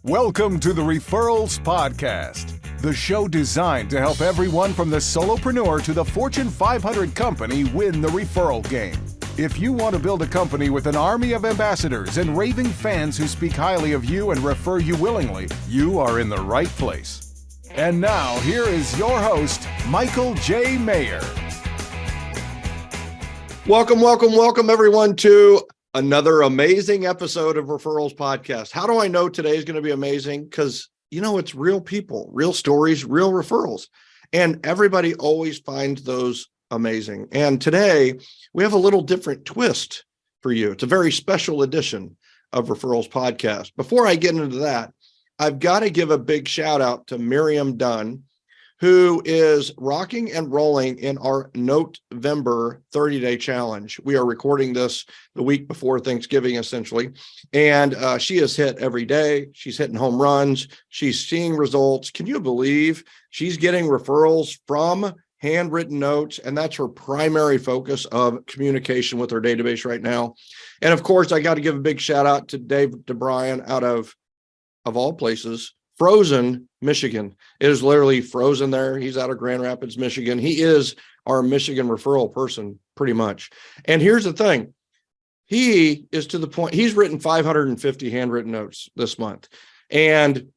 Welcome to the Referrals Podcast, the show designed to help everyone from the solopreneur to the Fortune 500 company win the referral game. If you want to build a company with an army of ambassadors and raving fans who speak highly of you and refer you willingly, you are in the right place. And now, here is your host, Michael J. Maher. Welcome, everyone, to another amazing episode of Referrals Podcast. How do I know today is going to be amazing? Because, it's real people, real stories, real referrals. And everybody always finds those amazing. And today, we have a little different twist for you. It's a very special edition of Referrals Podcast. Before I get into that, I've got to give a big shout out to Miriam Dunn, who is rocking and rolling in our November 30-day challenge. We are recording this the week before Thanksgiving, essentially. And she has hit every day. She's hitting home runs. She's seeing results. Can you believe she's getting referrals from handwritten notes? And that's her primary focus of communication with her database right now. And of course, I got to give a big shout out to Dave DeBryan out of all places, Frozen, Michigan. It is literally frozen there. He's out of Grand Rapids, Michigan. He is our Michigan referral person, pretty much. And here's the thing. He is to the point, he's written 550 handwritten notes this month. And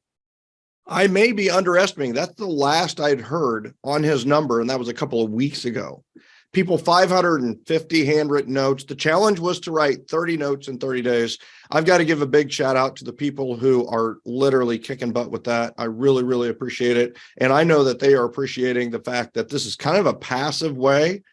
I may be underestimating. That's the last I'd heard on his number, and that was a couple of weeks ago. People, 550 handwritten notes. The challenge was to write 30 notes in 30 days. I've got to give a big shout out to the people who are literally kicking butt with that. I really, really appreciate it. And I know that they are appreciating the fact that this is kind of a passive way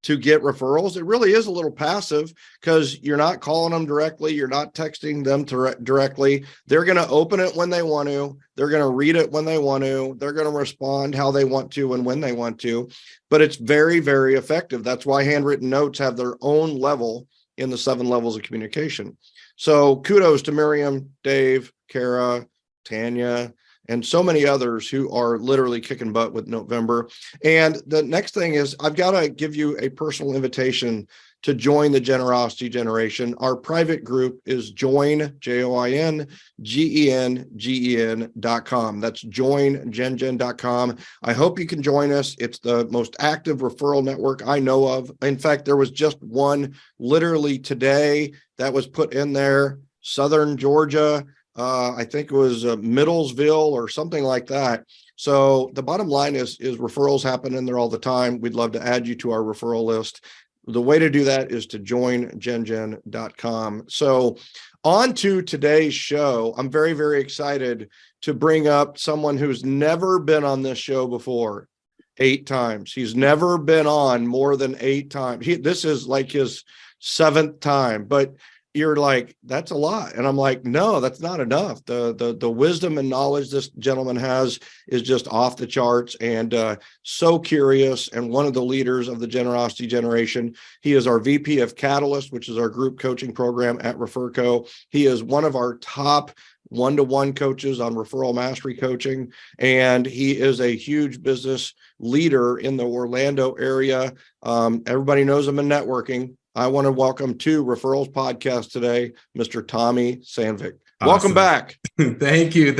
to get referrals. It really is a little passive because you're not calling them directly. You're not texting them directly. They're going to open it when they want to. They're going to read it when they want to. They're going to respond how they want to and when they want to. But it's very, very effective. That's why handwritten notes have their own level in the 7 levels of communication. So kudos to Miriam, Dave, Kara, Tanya, and so many others who are literally kicking butt with November. And the next thing is I've got to give you a personal invitation to join the Generosity Generation. Our private group is join, JOINGENGEN.com. That's joingengen.com. I hope you can join us. It's the most active referral network I know of. In fact, there was just one literally today that was put in there, Southern Georgia. I think it was Middlesville or something like that. So the bottom line is referrals happen in there all the time. We'd love to add you to our referral list. The way to do that is to join gengen.com. So on to today's show. I'm very, very excited to bring up someone who's never been on this show before 8 times. He's never been on more than 8 times. This is like his 7th time, but you're like, that's a lot. And I'm like, no, that's not enough. The wisdom and knowledge this gentleman has is just off the charts and so curious, and one of the leaders of the Generosity Generation. He is our VP of Catalyst, which is our group coaching program at Referco. He is one of our top one-to-one coaches on Referral Mastery Coaching, and he is a huge business leader in the Orlando area. Everybody knows him in networking. I want to welcome to Referrals Podcast today, Mr. Thommy Sandvick. Awesome. Welcome back. Thank you.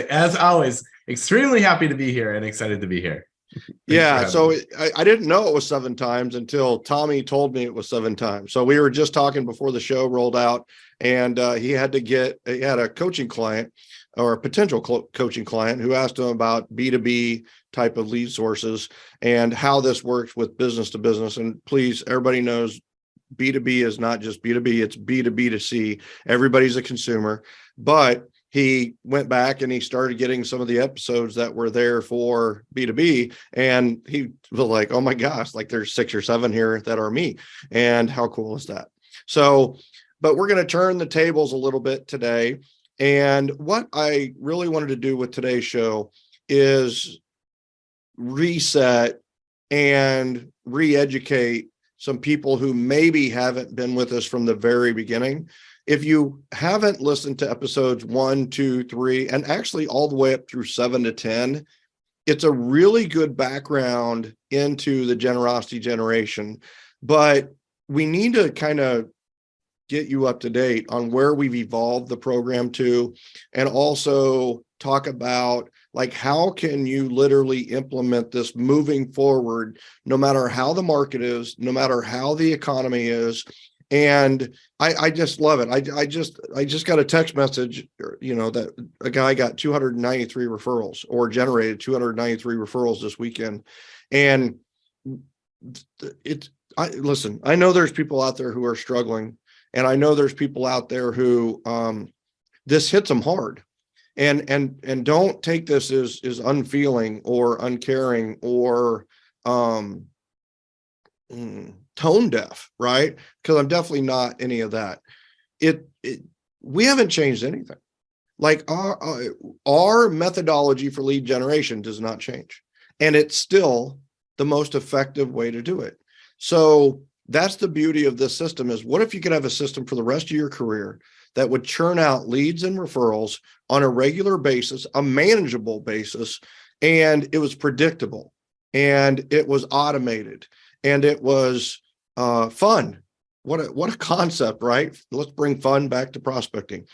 As always, extremely happy to be here and excited to be here. Yeah, so I didn't know it was 7 times until Thommy told me it was 7 times. So we were just talking before the show rolled out, and he had a coaching client or a potential coaching client who asked him about B2B type of lead sources and how this works with business to business. And please, everybody knows B2B is not just B2B, it's B2B2C. Everybody's a consumer. But he went back and he started getting some of the episodes that were there for B2B. And he was like, oh my gosh, like there's 6 or 7 here that are me. And how cool is that? So, but we're going to turn the tables a little bit today. And what I really wanted to do with today's show is reset and re-educate some people who maybe haven't been with us from the very beginning. If you haven't listened to episodes 1, 2, 3, and actually all the way up through 7 to 10, it's a really good background into the Generosity Generation. But we need to kind of get you up to date on where we've evolved the program to, and also talk about like how can you literally implement this moving forward, no matter how the market is, no matter how the economy is. And I just love it. I just got a text message, that a guy got 293 referrals or generated 293 referrals this weekend. And listen, I know there's people out there who are struggling, and I know there's people out there who this hits them hard. And don't take this as unfeeling or uncaring or tone deaf, right? Because I'm definitely not any of that. We haven't changed anything. Like our methodology for lead generation does not change, and it's still the most effective way to do it. So that's the beauty of this system is, what if you could have a system for the rest of your career that would churn out leads and referrals on a regular basis, a manageable basis, and it was predictable, and it was automated, and it was fun. What a concept, right? Let's bring fun back to prospecting.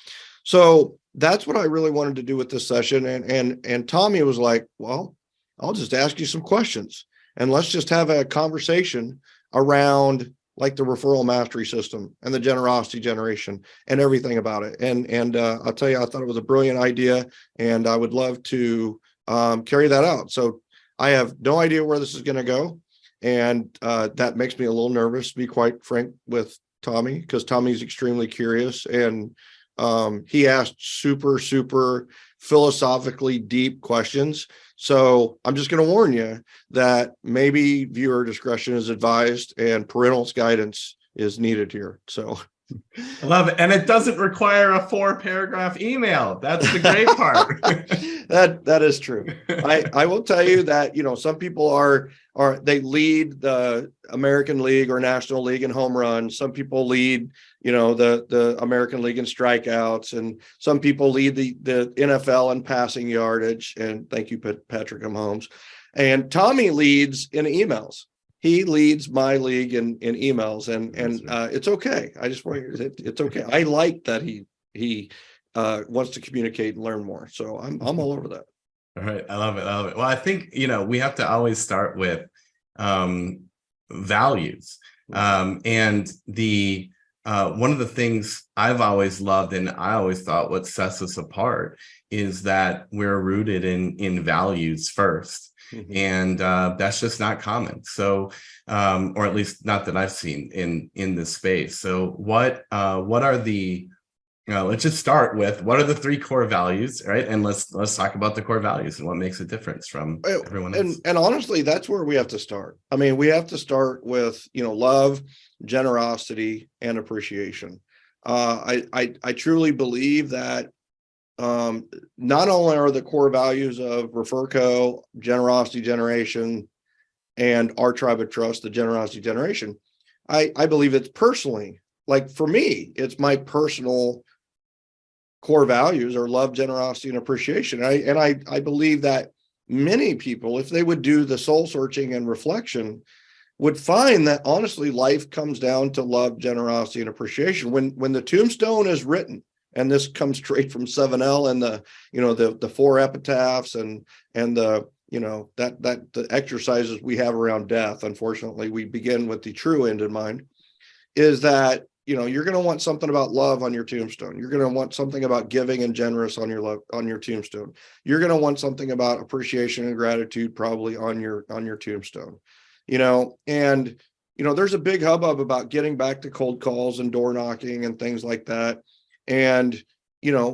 So that's what I really wanted to do with this session. And Thommy was like, well, I'll just ask you some questions and let's just have a conversation around like the referral mastery system and the generosity generation and everything about it. And I'll tell you, I thought it was a brilliant idea, and I would love to carry that out. So I have no idea where this is going to go. And that makes me a little nervous, to be quite frank with Thommy, because Tommy's extremely curious, and he asked super, super philosophically deep questions. So I'm just going to warn you that maybe viewer discretion is advised and parental guidance is needed here. So I love it. And it doesn't require a 4-paragraph email. That's the great part. That is true. I will tell you that, some people they lead the American League or National League in home runs. Some people lead, the American League in strikeouts, and some people lead the NFL in passing yardage. And thank you, Patrick Mahomes. And Thommy leads in emails. He leads my league in emails, and it's okay. I just want it's okay. I like that he wants to communicate and learn more. So I'm all over that. All right. I love it. Well, I think, we have to always start with values. And the one of the things I've always loved, and I always thought what sets us apart, is that we're rooted in values first. Mm-hmm. And that's just not common. So, or at least not that I've seen in this space. So what are the, let's just start with, what are the 3 core values, right? And let's talk about the core values and what makes a difference from everyone else. And honestly, that's where we have to start. I mean, we have to start with, love, generosity, and appreciation. I truly believe that not only are the core values of Referco, generosity generation, and our tribe of trust, the generosity generation, I believe it's personally, like for me, it's my personal core values are love, generosity, and appreciation. I believe that many people, if they would do the soul searching and reflection, would find that honestly life comes down to love, generosity, and appreciation. When the tombstone is written, and this comes straight from 7L and the 4 epitaphs and the the exercises we have around death. Unfortunately, we begin with the true end in mind, is that you're going to want something about love on your tombstone. You're going to want something about giving and generous on your tombstone. You're going to want something about appreciation and gratitude probably on your tombstone. And there's a big hubbub about getting back to cold calls and door knocking and things like that. And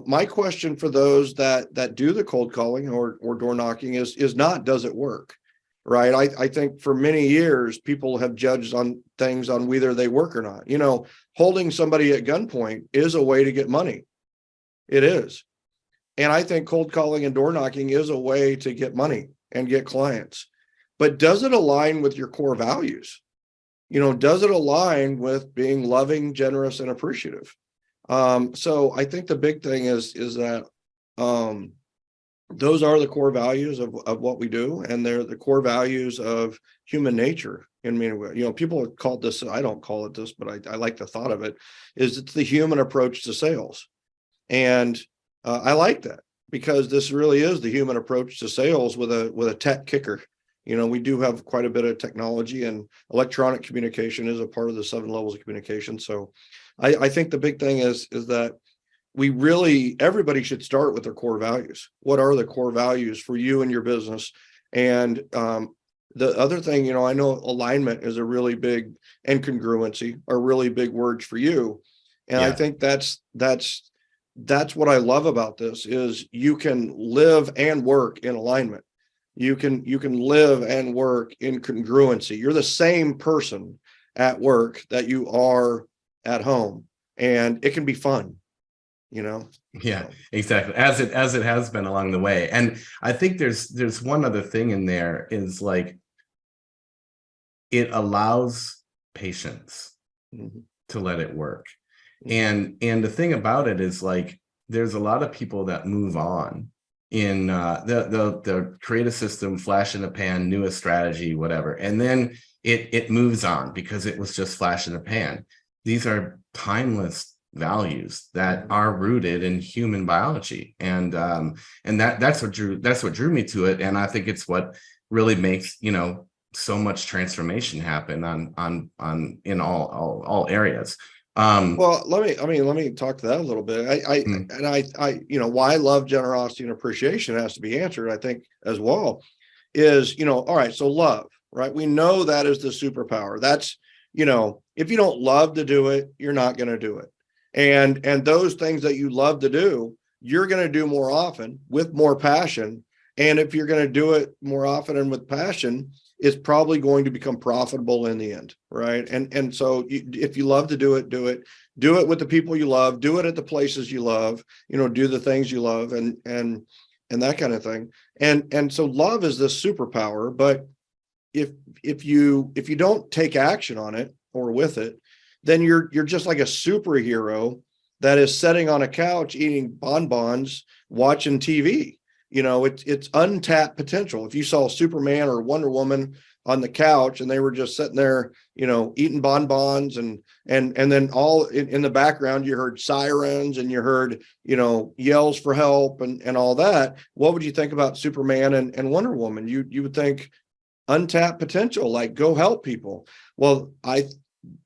my question for those that do the cold calling or door knocking is not, does it work? Right. I think for many years, people have judged on things on whether they work or not. Holding somebody at gunpoint is a way to get money. It is. And I think cold calling and door knocking is a way to get money and get clients. But does it align with your core values? Does it align with being loving, generous, and appreciative? So I think the big thing is that those are the core values of what we do, and they're the core values of human nature. in many ways. People have called this, I don't call it this, but I like the thought of it, is it's the human approach to sales. And I like that, because this really is the human approach to sales with a tech kicker. We do have quite a bit of technology, and electronic communication is a part of the 7 levels of communication. So I think the big thing is that everybody should start with their core values. What are the core values for you and your business? And the other thing, I know alignment is a really big, and congruency are really big words for you. And I think that's what I love about this, is you can live and work in alignment. You can live and work in congruency. You're the same person at work that you are at home, and it can be fun, Yeah, exactly. As it has been along the way. And I think there's one other thing in there, is like, it allows patience to let it work. And the thing about it is, like, there's a lot of people that move on in they'll create a system, flash in the pan, newest strategy, whatever, and then it moves on because it was just flash in the pan. These are timeless values that are rooted in human biology, and that's what drew me to it. And I think it's what really makes so much transformation happen on in all areas. Well, let me talk to that a little bit. I why I love generosity and appreciation has to be answered, I think, as well, is, all right, so love, right? We know that is the superpower. That's, if you don't love to do it, you're not going to do it. And those things that you love to do, you're going to do more often with more passion. And if you're going to do it more often and with passion, it's probably going to become profitable in the end, right? And so if you love to do it with the people you love, do it at the places you love, do the things you love, and that kind of thing. And so love is this superpower, but if you don't take action on it or with it, then you're just like a superhero that is sitting on a couch eating bonbons, watching TV. It's untapped potential. If you saw Superman or Wonder Woman on the couch and they were just sitting there, eating bonbons, and then all in the background, you heard sirens and you heard, yells for help and all that, what would you think about Superman and Wonder Woman? You would think untapped potential, like, go help people. Well,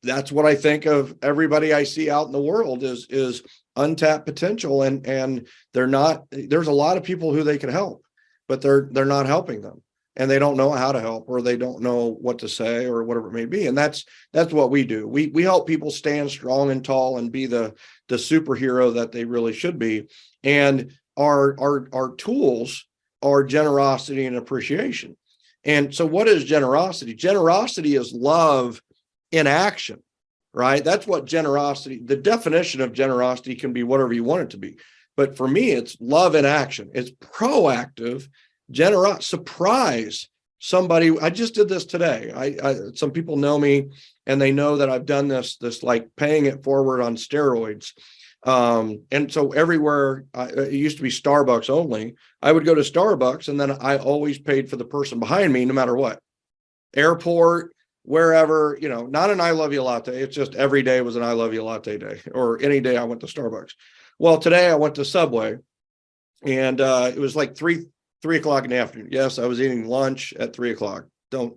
that's what I think of everybody I see out in the world is untapped potential, and there's a lot of people who they can help, but they're not helping them, and they don't know how to help, or they don't know what to say, or whatever it may be. And that's what we do. We help people stand strong and tall and be the superhero that they really should be. And our tools are generosity and appreciation. And so what is generosity? Generosity is love in action, right? That's what generosity, the definition of generosity can be whatever you want it to be. But for me, it's love in action. It's proactive, surprise somebody. I just did this today. Some people know me and they know that I've done this like paying it forward on steroids. And so everywhere, it used to be Starbucks only. I would go to Starbucks, and then I always paid for the person behind me, no matter what. Airport, wherever, not an I love you latte. It's just every day was an I love you latte day, or any day I went to Starbucks. Well, today I went to Subway, and it was like 3 o'clock in the afternoon. Yes, I was eating lunch at 3 o'clock. Don't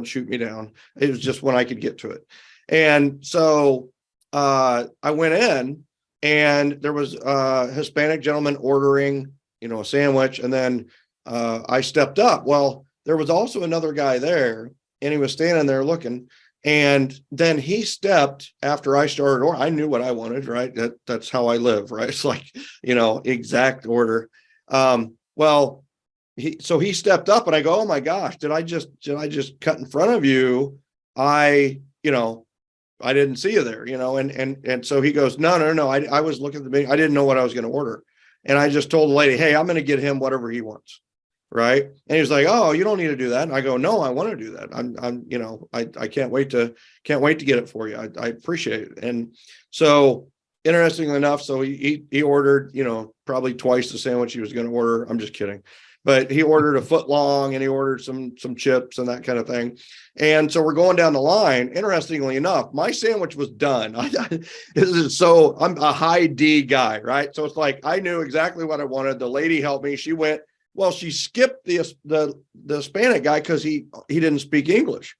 shoot me down. It was just when I could get to it. And so I went in, and there was a Hispanic gentleman ordering, a sandwich. And then I stepped up. Well, there was also another guy there, and he was standing there looking. And then he stepped after I started, or I knew what I wanted, right? That's how I live, right? It's like, exact order. Well, he stepped up, and I go, oh my gosh, did I just cut in front of you? I didn't see you there, and so he goes, no. I was looking at the menu. I didn't know what I was going to order. And I just told the lady, hey, I'm going to get him whatever he wants. Right. And he's like, oh, you don't need to do that. And I go, no, I want to do that. I can't wait to get it for you. I appreciate it. And so interestingly enough, so he ordered, probably twice the sandwich he was going to order. I'm just kidding. But he ordered a foot long and he ordered some chips and that kind of thing. And so we're going down the line. Interestingly enough, my sandwich was done. I'm a high D guy, right? So it's like I knew exactly what I wanted. The lady helped me. She went, well, she skipped the Hispanic guy because he didn't speak English.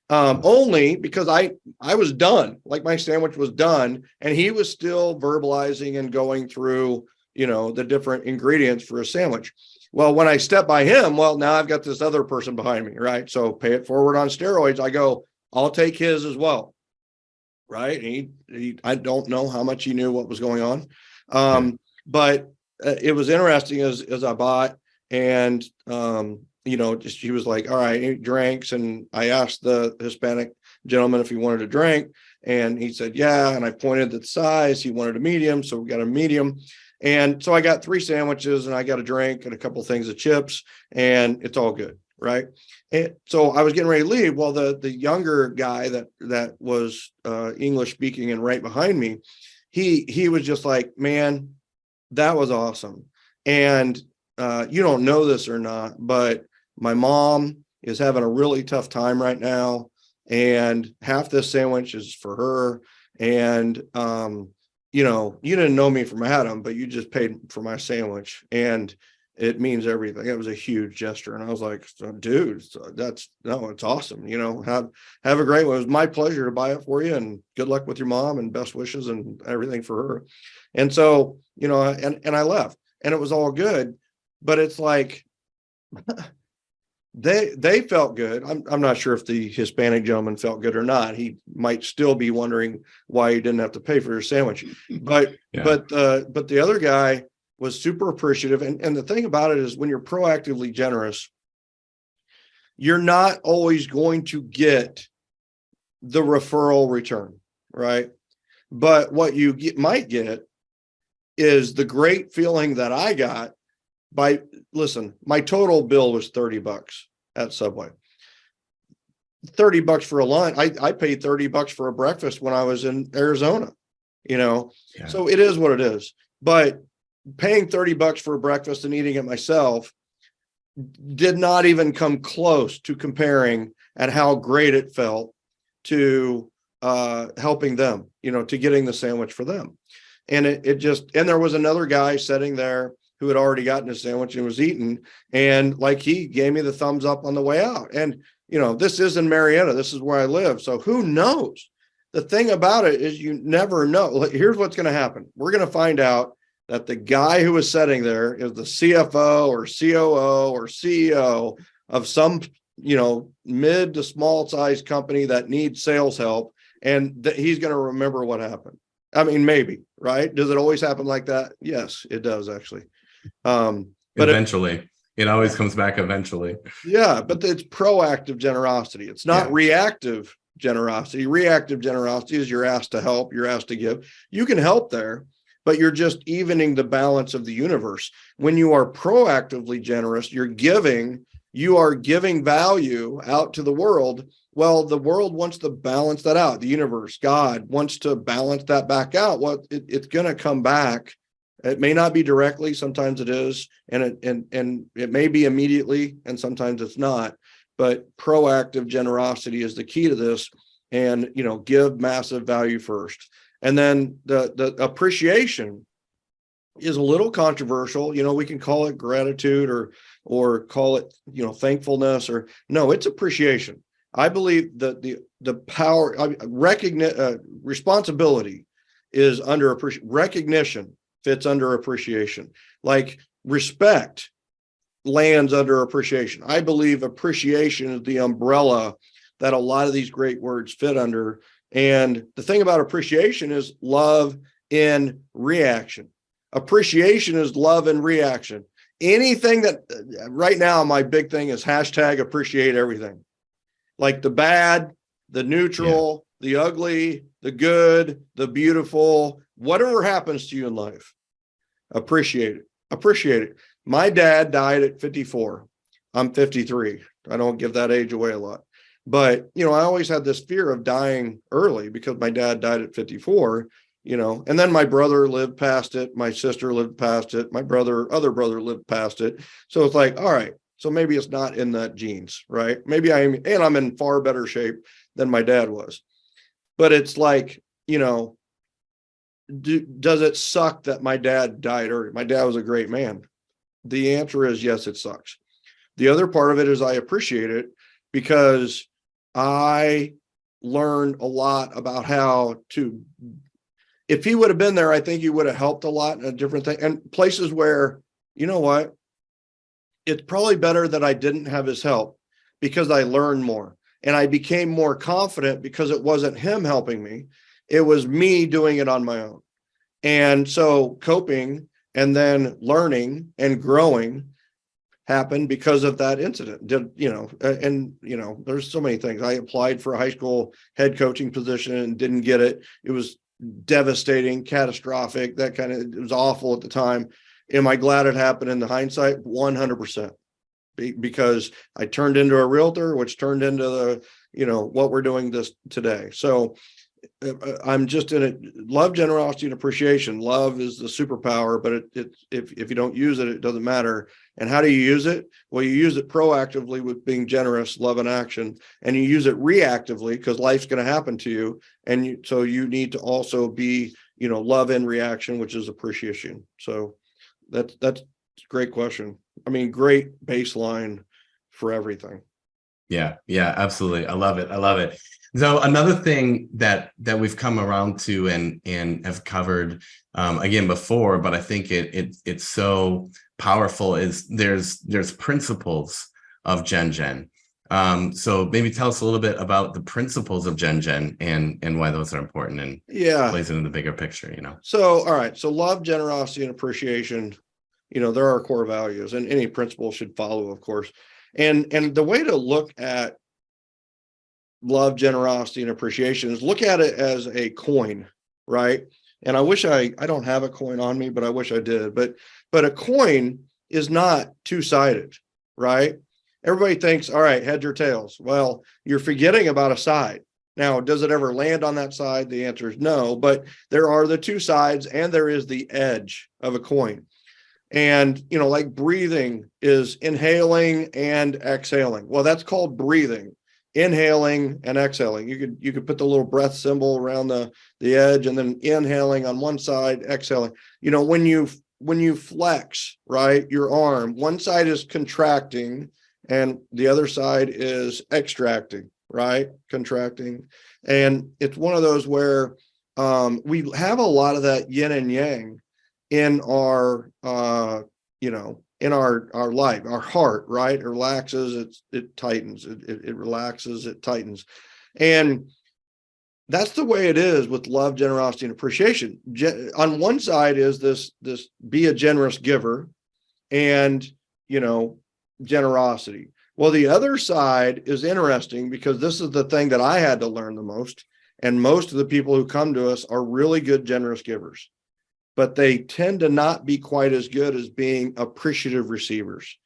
Only because I was done, like my sandwich was done, and he was still verbalizing and going through, the different ingredients for a sandwich. Well, when I step by him, well, now I've got this other person behind me, right? So pay it forward on steroids. I go, I'll take his as well, right? He I don't know how much he knew what was going on, but it was interesting as I bought, and just he was like, all right, he drinks, and I asked the Hispanic gentleman if he wanted a drink, and he said yeah, and I pointed at the size. He wanted a medium, so we got a medium. And so I got 3 sandwiches and I got a drink and a couple of things of chips, and it's all good, right? And so I was getting ready to leave. Well, the younger guy that was English speaking and right behind me, he was just like, man, that was awesome. And you don't know this or not, but my mom is having a really tough time right now, and half this sandwich is for her. And you didn't know me from Adam, but you just paid for my sandwich, and it means everything. It was a huge gesture. And I was like, dude, it's awesome. Have a great one. It was my pleasure to buy it for you, and good luck with your mom, and best wishes and everything for her. And so, and I left, and it was all good, but it's like, they felt good. I'm not sure if the Hispanic gentleman felt good or not. He might still be wondering why he didn't have to pay for his sandwich. But but the other guy was super appreciative. And the thing about it is, when you're proactively generous, you're not always going to get the referral return, right? But what you might get is the great feeling that I got my total bill was $30 at Subway. $30 for a lunch. I paid $30 for a breakfast when I was in Arizona, So it is what it is. But paying $30 for a breakfast and eating it myself did not even come close to comparing at how great it felt to helping them, to getting the sandwich for them. And and there was another guy sitting there who had already gotten a sandwich and was eating, and like, he gave me the thumbs up on the way out. And this is in Marietta, this is where I live, so who knows? The thing about it is, you never know. Here's what's going to happen. We're going to find out that the guy who was sitting there is the CFO or COO or CEO of some mid to small size company that needs sales help, and he's going to remember what happened. I mean, maybe, right? Does it always happen like that? Yes, it does, actually. But eventually, it always comes back eventually. Yeah, but it's proactive generosity. It's not reactive generosity. Reactive generosity is you're asked to help, you're asked to give. You can help there, but you're just evening the balance of the universe. When you are proactively generous, you are giving value out to the world. Well, the world wants to balance that out. The universe, God, wants to balance that back out. Well, it's going to come back. It may not be directly, sometimes it is, and it may be immediately, and sometimes it's not. But proactive generosity is the key to this, and give massive value first. And then the appreciation is a little controversial. We can call it gratitude or call it thankfulness, or no, it's appreciation. I believe that the power, responsibility is under appreciation. Recognition fits under appreciation. Like respect lands under appreciation. I believe appreciation is the umbrella that a lot of these great words fit under. And the thing about appreciation is love in reaction. Appreciation is love in reaction. Anything that right now, my big thing is hashtag appreciate everything. Like the bad, the neutral, the ugly, the good, the beautiful, whatever happens to you in life, appreciate it. Appreciate it. My dad died at 54. I'm 53. I don't give that age away a lot. But, I always had this fear of dying early because my dad died at 54. and then my brother lived past it. My sister lived past it. My other brother lived past it. So it's like, all right, so maybe it's not in that genes, right? Maybe I'm in far better shape than my dad was. But it's like, does it suck that my dad died early? My dad was a great man. The answer is yes, it sucks. The other part of it is I appreciate it because I learned a lot about how to, if he would have been there, I think he would have helped a lot in a different thing and places where, you know what, it's probably better that I didn't have his help because I learned more and I became more confident because it wasn't him helping me. It was me doing it on my own. And so coping and then learning and growing happened because of that incident. There's so many things. I applied for a high school head coaching position and didn't get it. It was devastating, catastrophic, it was awful at the time. Am I glad it happened in the hindsight? 100%. Because I turned into a realtor, which turned into what we're doing this today. So I'm just in it. Love, generosity, and appreciation. Love is the superpower, but if you don't use it, it doesn't matter. And how do you use it? Well, you use it proactively with being generous, love, and action, and you use it reactively because life's going to happen to you. And so you need to also be, love and reaction, which is appreciation. So that's a great question. I mean, great baseline for everything. Yeah, absolutely. I love it. So another thing that we've come around to and have covered again before, but I think it's so powerful is there's principles of Gen. So maybe tell us a little bit about the principles of Gen and why those are important and plays into the bigger picture, So, all right. So love, generosity, and appreciation, they're our core values and any principle should follow, of course. And the way to look at love, generosity, and appreciation is look at it as a coin, right? And I wish I don't have a coin on me, but I wish I did. But a coin is not two-sided, right? Everybody thinks, all right, heads or tails. Well, you're forgetting about a side. Now, does it ever land on that side? The answer is no, but there are the two sides and there is the edge of a coin. And, like breathing is inhaling and exhaling. Well, that's called breathing, inhaling and exhaling. You could put the little breath symbol around the edge and then inhaling on one side, exhaling. When you flex, right, your arm, one side is contracting and the other side is extracting, right? Contracting. And it's one of those where we have a lot of that yin and yang in our in our life. Our heart, right, it relaxes, it tightens, it relaxes, it tightens. And that's the way it is with love, generosity, and appreciation. On one side is this be a generous giver and generosity. Well, the other side is interesting because this is the thing that I had to learn the most. And most of the people who come to us are really good, generous givers, but they tend to not be quite as good as being appreciative receivers.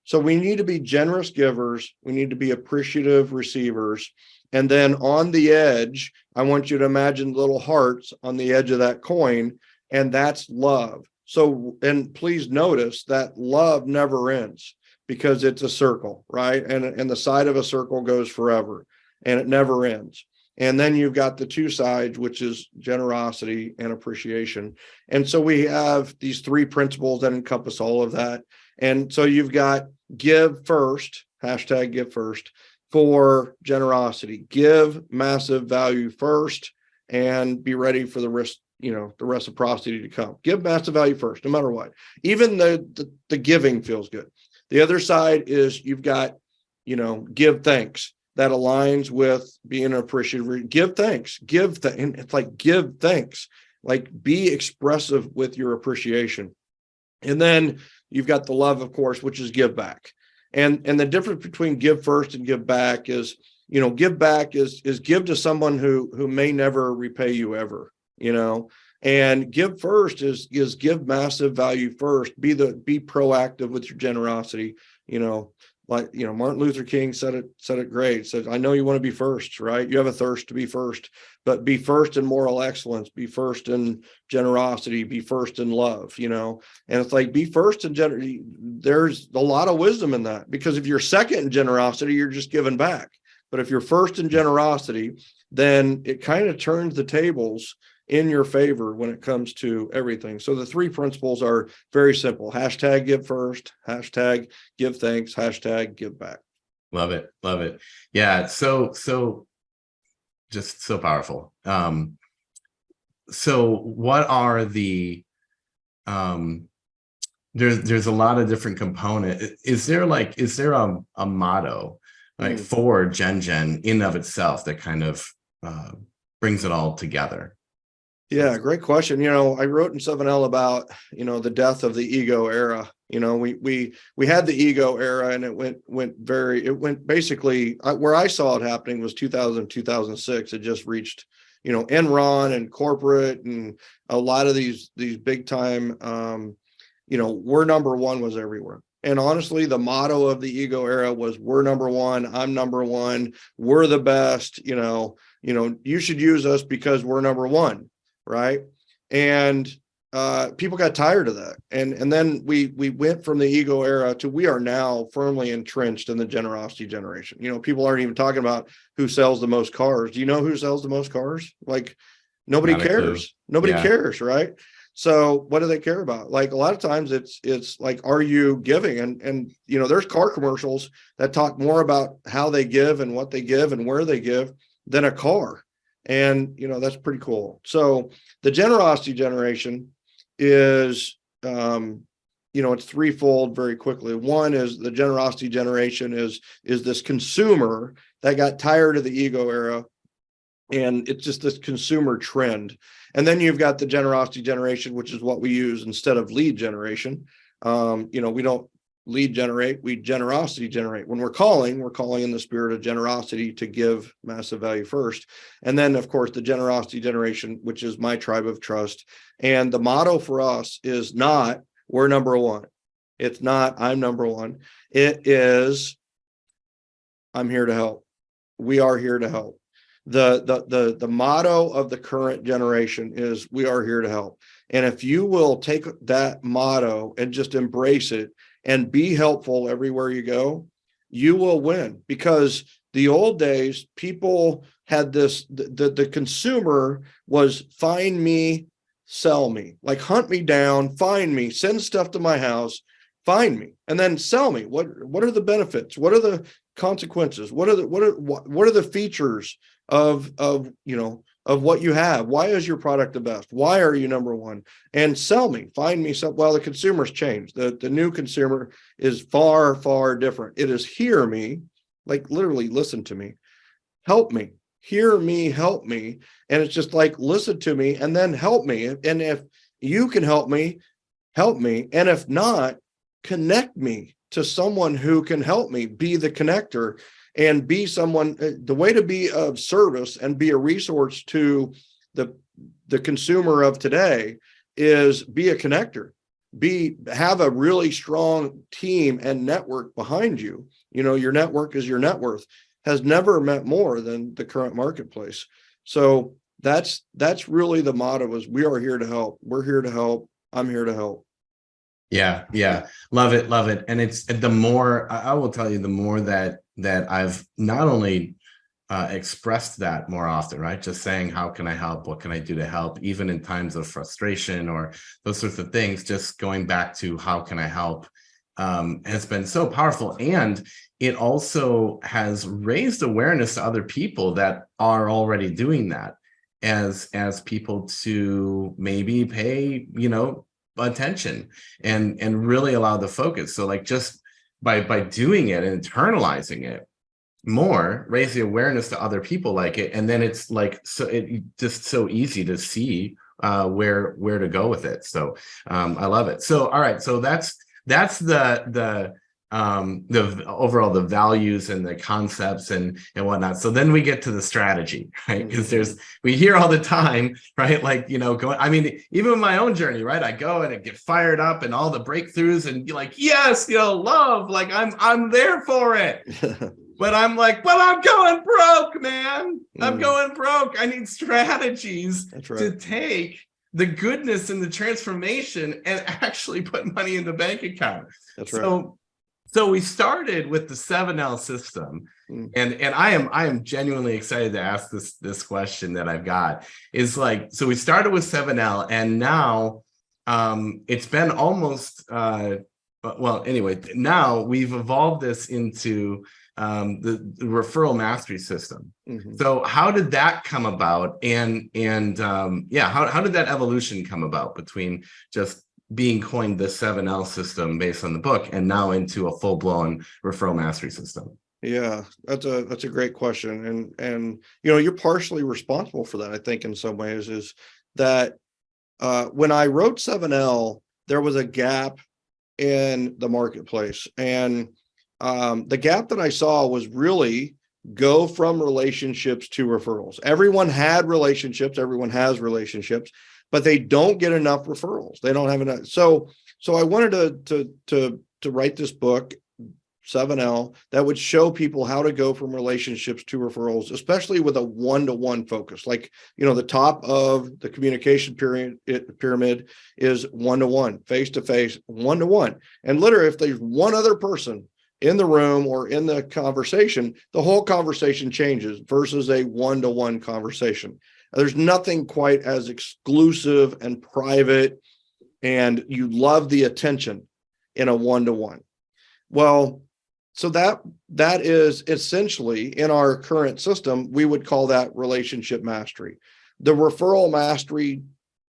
So we need to be generous givers. We need to be appreciative receivers. And then on the edge, I want you to imagine little hearts on the edge of that coin, and that's love. So, and please notice that love never ends because it's a circle, right? And the side of a circle goes forever and it never ends. And then you've got the two sides, which is generosity and appreciation. And so we have these three principles that encompass all of that. And so you've got give first, hashtag give first, for generosity. Give massive value first and be ready for the reciprocity to come. Give massive value first, no matter what. Even the giving feels good. The other side is you've got, give thanks. That aligns with being appreciative. Give thanks. And it's like give thanks. Like be expressive with your appreciation. And then you've got the love, of course, which is give back. And the difference between give first and give back is, give back is give to someone who may never repay you ever, and give first is give massive value first. Be proactive with your generosity, like, Martin Luther King said it great. Said, I know you want to be first, right? You have a thirst to be first, but be first in moral excellence, be first in generosity, be first in love, and it's like, be first in generosity. There's a lot of wisdom in that, because if you're second in generosity, you're just giving back. But if you're first in generosity, then it kind of turns the tables in your favor when it comes to everything. So the 3 principles are very simple. # give first, # give thanks, # give back. Love it. Love it. Yeah. So just so powerful. So what are the, there's a lot of different components. Is there a motto like for Gen in of itself that kind of brings it all together? Yeah, great question. I wrote in 7L about, the death of the ego era. We had the ego era, and it went basically, where I saw it happening was 2000, 2006. It just reached, Enron and corporate and a lot of these big time, we're number one was everywhere. And honestly, the motto of the ego era was, we're number one, I'm number one, we're the best, you should use us because we're number one. Right. And people got tired of that. And then we went from the ego era to, we are now firmly entrenched in the generosity generation. People aren't even talking about who sells the most cars. Do you know who sells the most cars? Like, nobody cares. Nobody cares. Right. So what do they care about? Like, a lot of times it's like, are you giving? And there's car commercials that talk more about how they give and what they give and where they give than a car. And, that's pretty cool. So the generosity generation is, it's threefold very quickly. One is the generosity generation is this consumer that got tired of the ego era. And it's just this consumer trend. And then you've got the generosity generation, which is what we use instead of lead generation. We don't lead generate, we generosity generate. When we're calling in the spirit of generosity to give massive value first. And then, of course, the generosity generation, which is my tribe of trust. And the motto for us is not, we're number one. It's not, I'm number one. It is, I'm here to help. We are here to help. The motto of the current generation is, we are here to help. And if you will take that motto and just embrace it and be helpful everywhere you go, you will win. Because the old days, people had this, the consumer was, find me, sell me, like, hunt me down, find me, send stuff to my house, find me, and then sell me. What are the benefits? What are the consequences? What are the features of what you have? Why is your product the best? Why are you number one? And sell me, find me some. Well, the consumer's changed. The new consumer is far, far different. It is, hear me, like, literally listen to me, help me, hear me, help me. And it's just like, listen to me and then help me. And if you can help me, help me. And if not, connect me to someone who can help me, be the connector. And be someone, the way to be of service and be a resource to the consumer of today is be a connector, have a really strong team and network behind you. Your network is your net worth, has never meant more than the current marketplace. So that's really the motto, is, we are here to help. We're here to help. I'm here to help. Yeah. Love it. And it's, the more, I will tell you, the more that I've not only expressed that more often, right? Just saying, how can I help? What can I do to help? Even in times of frustration or those sorts of things, just going back to how can I help has been so powerful. And it also has raised awareness to other people that are already doing that, as people to maybe pay, attention and really allow the focus. So, like, just by doing it and internalizing it more, raise the awareness to other people like it, and then it's like, so it just so easy to see where to go with it. So I love it. So all right, so that's the the values and the concepts and whatnot. So then we get to the strategy, right? Because we hear all the time, right? Like, I mean, even with my own journey, right? I go and I get fired up and all the breakthroughs and be like, yes, love, like I'm there for it. But I'm like, well, I'm going broke, man. I'm going broke. I need strategies to take the goodness and the transformation and actually put money in the bank account. That's right. So we started with the 7L system, and I am genuinely excited to ask this question that I've got. Is like, so we started with 7L, and now it's been almost well, anyway, now we've evolved this into the Referral Mastery System. So how did that come about? And how did that evolution come about between just being coined the 7L system based on the book and now into a full-blown Referral Mastery System? Yeah, that's a great question. And you're partially responsible for that, I think, in some ways, is that when I wrote 7L, there was a gap in the marketplace. And the gap that I saw was really go from relationships to referrals. Everyone had relationships, everyone has relationships, but they don't get enough referrals. They don't have enough. So I wanted to write this book, 7L, that would show people how to go from relationships to referrals, especially with a one-to-one focus. Like, the top of the communication pyramid is one-to-one, face-to-face, one-to-one. And literally, if there's one other person in the room or in the conversation, the whole conversation changes versus a one-to-one conversation. There's nothing quite as exclusive and private, and you love the attention in a one-to-one. Well, so that is essentially, in our current system, we would call that relationship mastery. The Referral Mastery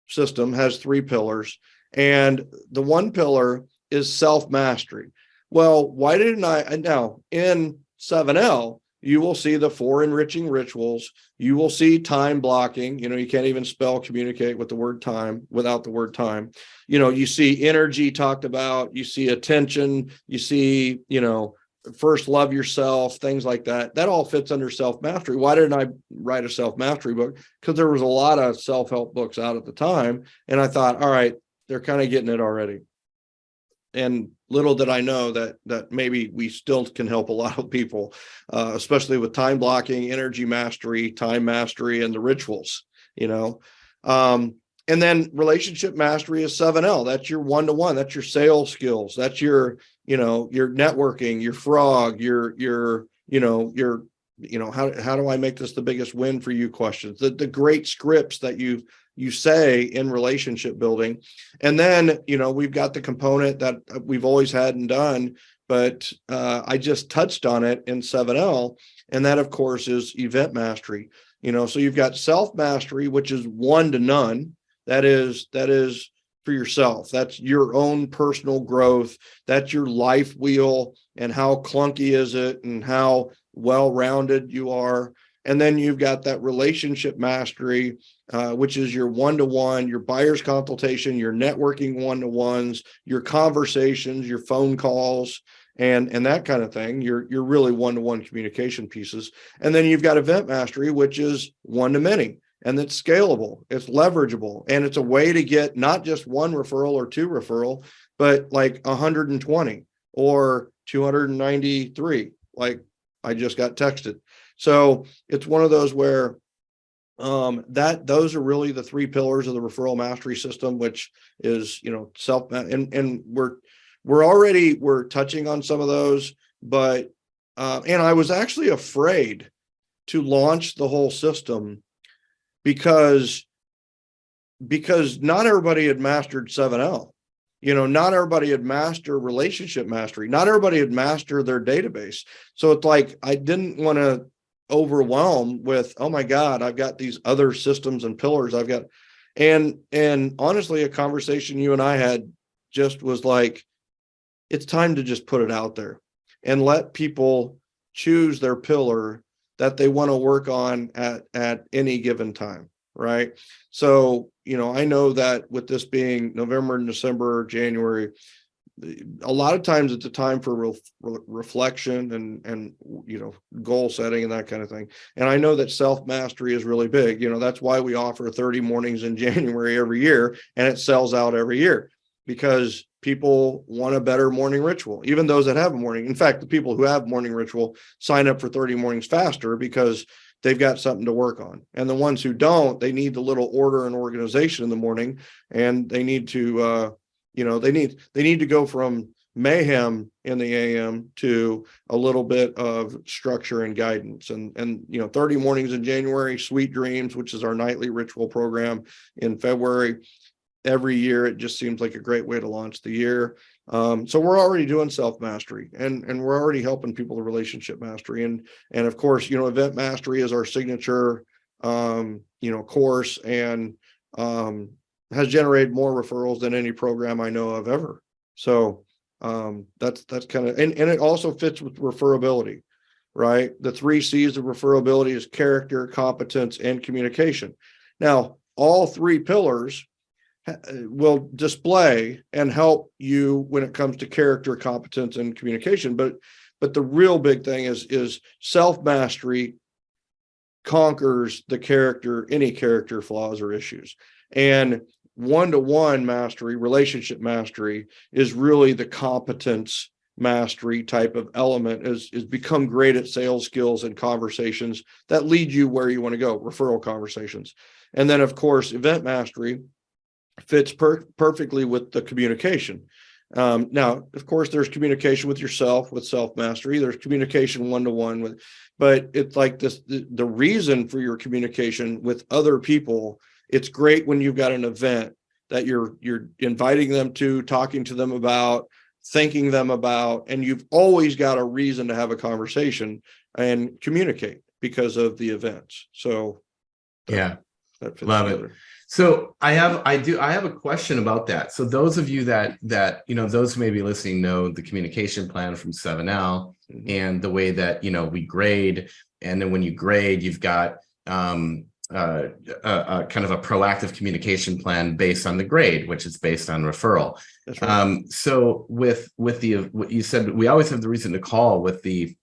System has 3 pillars, and the one pillar is self-mastery. Well, why didn't now in 7L, you will see the 4 enriching rituals. You will see time blocking. You can't even spell communicate with the word time without the word time. You see energy talked about, you see attention, you see, first love yourself, things like that. That all fits under self-mastery. Why didn't I write a self-mastery book? Because there was a lot of self-help books out at the time. And I thought, all right, they're kind of getting it already. And little did I know that maybe we still can help a lot of people, especially with time blocking, energy mastery, time mastery, and the rituals, and then relationship mastery is 7L. That's your one-to-one. That's your sales skills. That's your networking, your frog, your how do I make this the biggest win for you questions, the great scripts that you say in relationship building. And then, we've got the component that we've always had and done, but I just touched on it in 7L. And that, of course, is event mastery. So you've got self-mastery, which is one to none. That is for yourself. That's your own personal growth. That's your life wheel and how clunky is it and how well-rounded you are. And then you've got that relationship mastery, which is your one-to-one, your buyer's consultation, your networking one-to-ones, your conversations, your phone calls, and that kind of thing. You're really one-to-one communication pieces. And then you've got event mastery, which is one-to-many. And it's scalable, it's leverageable, and it's a way to get not just 1 referral or 2 referral, but like 120 or 293, like I just got texted. So it's one of those where those are really the 3 pillars of the Referral Mastery System, which is, self, and we're touching on some of those, but and I was actually afraid to launch the whole system because not everybody had mastered 7L. Not everybody had mastered relationship mastery. Not everybody had mastered their database. So it's like, I didn't want to overwhelm with, oh my God, I've got these other systems and pillars I've got. And honestly, a conversation you and I had just was like, it's time to just put it out there and let people choose their pillar that they want to work on at any given time. Right. So, I know that with this being November and December, January, a lot of times it's a time for reflection and goal setting and that kind of thing. And I know that self-mastery is really big. That's why we offer 30 mornings in January every year, and it sells out every year because people want a better morning ritual, even those that have a morning. In fact, the people who have morning ritual sign up for 30 mornings faster because they've got something to work on. And the ones who don't, they need the little order and organization in the morning, and they need to they need to go from mayhem in the AM to a little bit of structure and guidance. And 30 mornings in January, Sweet Dreams, which is our nightly ritual program in February. Every year, it just seems like a great way to launch the year. So we're already doing self-mastery, and we're already helping people with relationship mastery. And of course, event mastery is our signature course, and has generated more referrals than any program I know of ever. So that's kind of, and it also fits with referability, right? The 3 C's of referability is character, competence, and communication. Now, all 3 pillars will display and help you when it comes to character, competence, and communication. But the real big thing is self-mastery conquers any character flaws or issues. And one-to-one mastery, relationship mastery, is really the competence mastery type of element, is become great at sales skills and conversations that lead you where you want to go, referral conversations. And then, of course, event mastery fits perfectly with the communication. Now, of course, there's communication with yourself, with self-mastery. There's communication one-to-one but it's like this, the reason for your communication with other people. It's great when you've got an event that you're inviting them to, talking to them about, thinking them about, and you've always got a reason to have a conversation and communicate because of the events. So that fits love together. it. So I have a question about that. So those of you that those who may be listening know the communication plan from 7L and the way that we grade, and then when you grade, you've got kind of a proactive communication plan based on the grade, which is based on referral. That's right. So with what you said, we always have the reason to call with the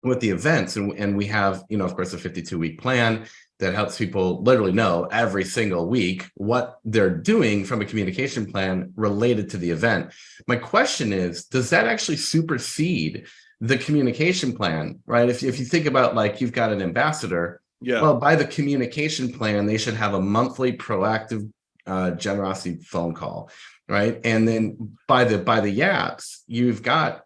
events, and we have of course a 52-week plan that helps people literally know every single week what they're doing from a communication plan related to the event. My question is, does that actually supersede the communication plan, right? If you think about, like, you've got an ambassador, well, by the communication plan, they should have a monthly proactive generosity phone call, right? And then by the yaps, you've got,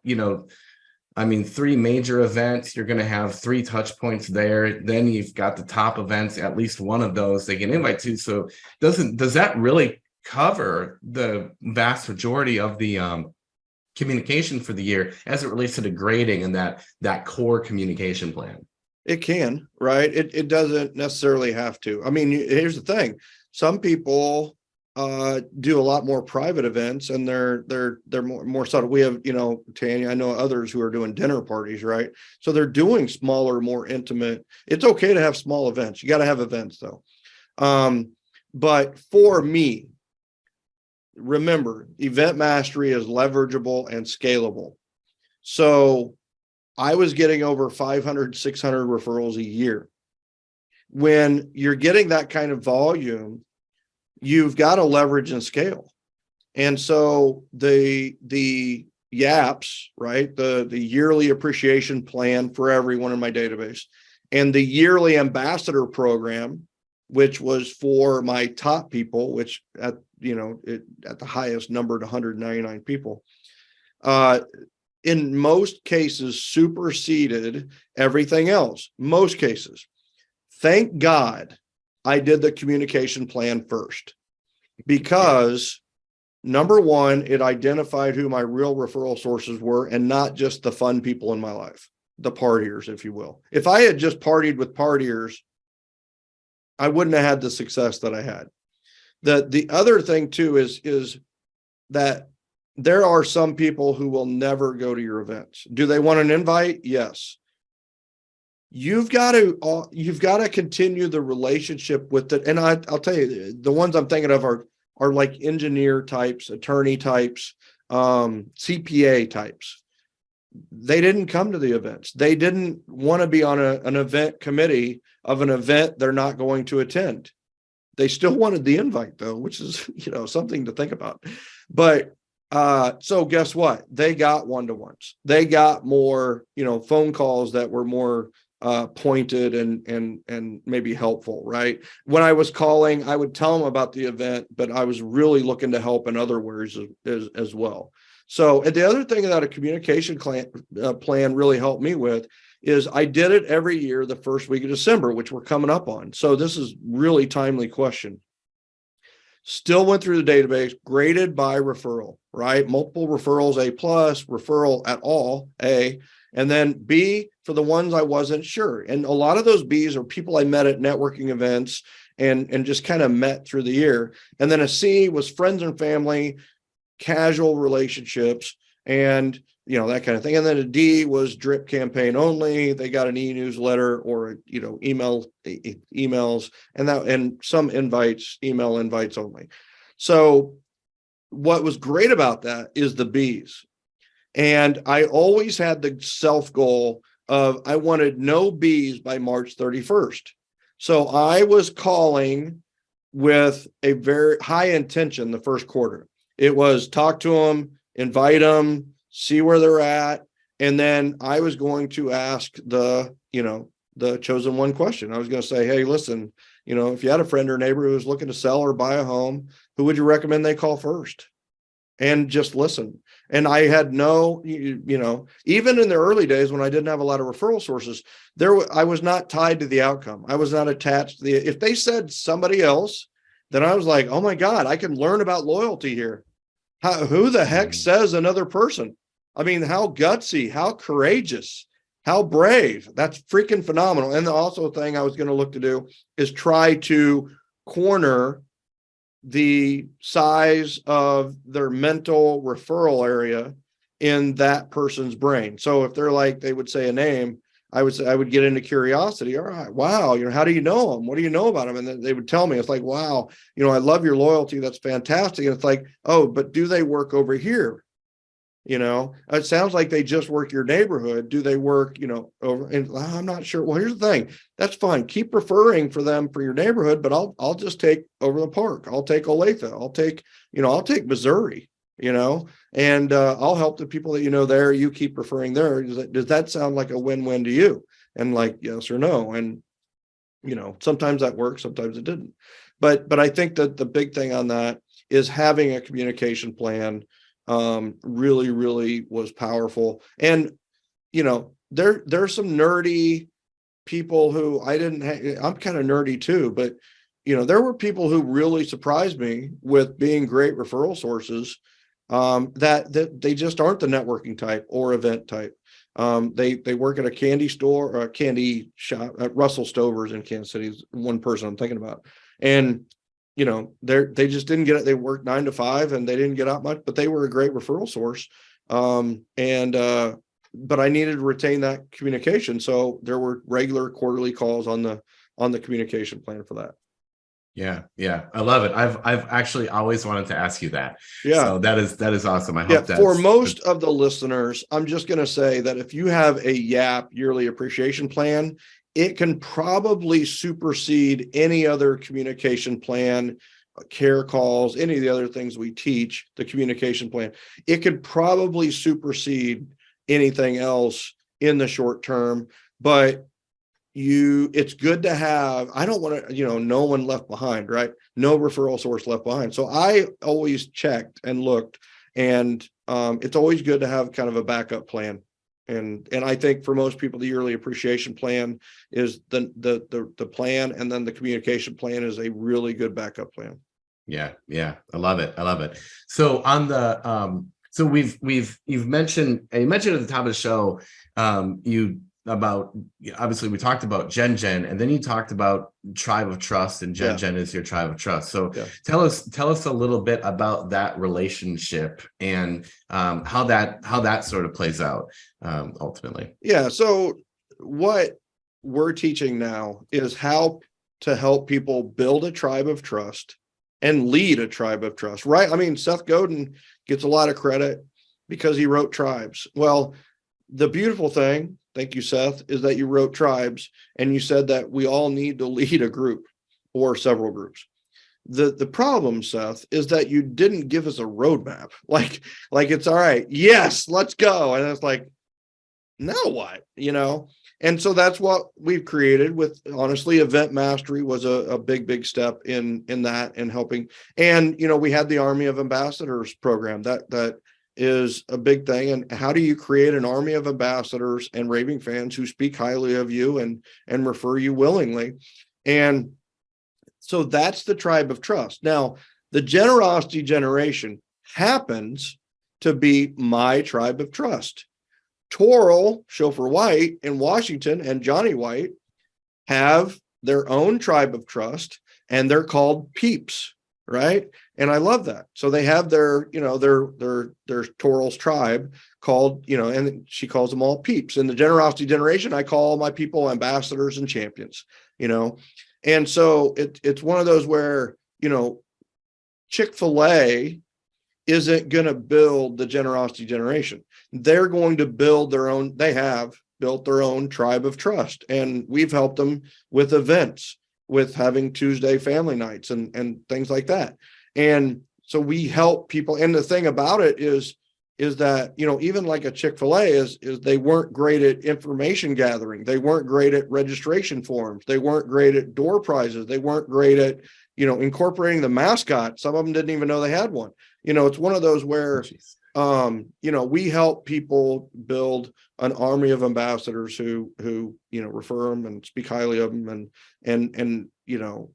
3 major events. You're going to have 3 touch points there. Then you've got the top events, at least one of those they can invite to. So does that really cover the vast majority of the communication for the year as it relates to the grading and that core communication plan? It can, right? It doesn't necessarily have to. I mean, here's the thing. Some people do a lot more private events, and they're more subtle. We have, Tanya, I know others who are doing dinner parties, right? So they're doing smaller, more intimate. It's okay to have small events. You got to have events though. But for me, remember, event mastery is leverageable and scalable. So I was getting over 500, 600 referrals a year. When you're getting that kind of volume, you've got to leverage and scale. And so the YAPS, right, the yearly appreciation plan for everyone in my database, and the yearly ambassador program, which was for my top people, which at the highest numbered 199 people, in most cases superseded everything else. Most cases. Thank God I did the communication plan first, because number one, it identified who my real referral sources were, and not just the fun people in my life, the partiers, if you will. If I had just partied with partiers, I wouldn't have had the success that I had. The other thing too is that there are some people who will never go to your events. Do they want an invite? Yes. You've got to continue the relationship with it. And I'll tell you, the ones I'm thinking of are like engineer types, attorney types, CPA types. They didn't come to the events. They didn't want to be on an event committee of an event they're not going to attend. They still wanted the invite though, which is, something to think about. But so guess what? They got one-to-ones. They got more, phone calls that were more pointed and maybe helpful, right? When I was calling, I would tell them about the event, but I was really looking to help in other ways as well. So, and the other thing that a communication plan really helped me with is I did it every year the first week of December, which we're coming up on. So this is really timely question. Still went through the database, graded by referral, right? Multiple referrals, A+, referral at all, A, and then B for the ones I wasn't sure. And a lot of those Bs are people I met at networking events and just kind of met through the year. And then a C was friends and family, casual relationships, and that kind of thing. And then a D was drip campaign only. They got an e-newsletter or emails and some invites, email invites only. So what was great about that is the Bs. And I always had the self goal of I wanted no Bs by March 31st. So I was calling with a very high intention the first quarter. It was talk to them, invite them, see where they're at. And then I was going to ask the chosen one question. I was going to say, hey, listen, if you had a friend or neighbor who was looking to sell or buy a home, who would you recommend they call first? And just listen. And I had no, even in the early days when I didn't have a lot of referral sources, I was not tied to the outcome. I was not attached to if they said somebody else, then I was like, oh my God, I can learn about loyalty here. Who the heck says another person? I mean, how gutsy, how courageous, how brave. That's freaking phenomenal. And also a thing I was going to look to do is try to corner the size of their mental referral area in that person's brain. So if they're like, they would say a name, I would get into curiosity. All right, wow, how do you know them? What do you know about them? And then they would tell me, it's like, wow, I love your loyalty. That's fantastic. And it's like, oh, but do they work over here? It sounds like they just work your neighborhood. Do they work, over? And I'm not sure. Well, here's the thing. That's fine. Keep referring for them for your neighborhood, but I'll just take over the park. I'll take Olathe. I'll take Missouri. And I'll help the people that there. You keep referring there. Does that sound like a win-win to you? And like, yes or no. And sometimes that works, sometimes it didn't. But I think that the big thing on that is having a communication plan really, really was powerful. And there's some nerdy people who I'm kind of nerdy too, but there were people who really surprised me with being great referral sources. That they just aren't the networking type or event type. They work at a candy store or a candy shop at Russell Stover's in Kansas City is one person I'm thinking about. And, they just didn't get it. They worked 9 to 5 and they didn't get out much, but they were a great referral source. But I needed to retain that communication. So there were regular quarterly calls on the communication plan for that. Yeah. I love it. I've actually always wanted to ask you that. Yeah. So that is awesome. I hope that for most of the listeners, I'm just going to say that if you have a YAP yearly appreciation plan, it can probably supersede any other communication plan, care calls, any of the other things we teach, the communication plan. It could probably supersede anything else in the short term, but it's good to have. I don't want to, no one left behind, right? No referral source left behind. So I always checked and looked, and it's always good to have kind of a backup plan. And I think for most people, the yearly appreciation plan is the plan, and then the communication plan is a really good backup plan. Yeah. I love it. So on the so you've mentioned at the top of the show, obviously we talked about Gen, and then you talked about tribe of trust, and Gen is your tribe of trust. So tell us a little bit about that relationship and how that sort of plays out ultimately. Yeah. So what we're teaching now is how to help people build a tribe of trust and lead a tribe of trust, right? I mean, Seth Godin gets a lot of credit because he wrote Tribes. Well, the beautiful thing, thank you, Seth, is that you wrote Tribes and you said that we all need to lead a group or several groups. The problem, Seth, is that you didn't give us a roadmap. Like it's all right. Yes, let's go. And it's like, now what, And so that's what we've created with, honestly, Event Mastery was a big step in that and helping. And, we had the Army of Ambassadors program that is a big thing. And how do you create an army of ambassadors and raving fans who speak highly of you and refer you willingly? And so that's the tribe of trust. Now, the generosity generation happens to be my tribe of trust. Torrell, Chauffeur White in Washington, and Johnny White have their own tribe of trust, and they're called peeps, right? And I love that. So they have their Torrell's tribe called, and she calls them all peeps. In the generosity generation, I call my people ambassadors and champions, And so it's one of those where, Chick-fil-A isn't going to build the generosity generation. They're going to build they have built their own tribe of trust. And we've helped them with events, with having Tuesday family nights and things like that. And so we help people. And the thing about it is that, even like a Chick-fil-A is they weren't great at information gathering. They weren't great at registration forms. They weren't great at door prizes. They weren't great at, incorporating the mascot. Some of them didn't even know they had one. It's one of those where, we help people build an army of ambassadors who refer them and speak highly of them and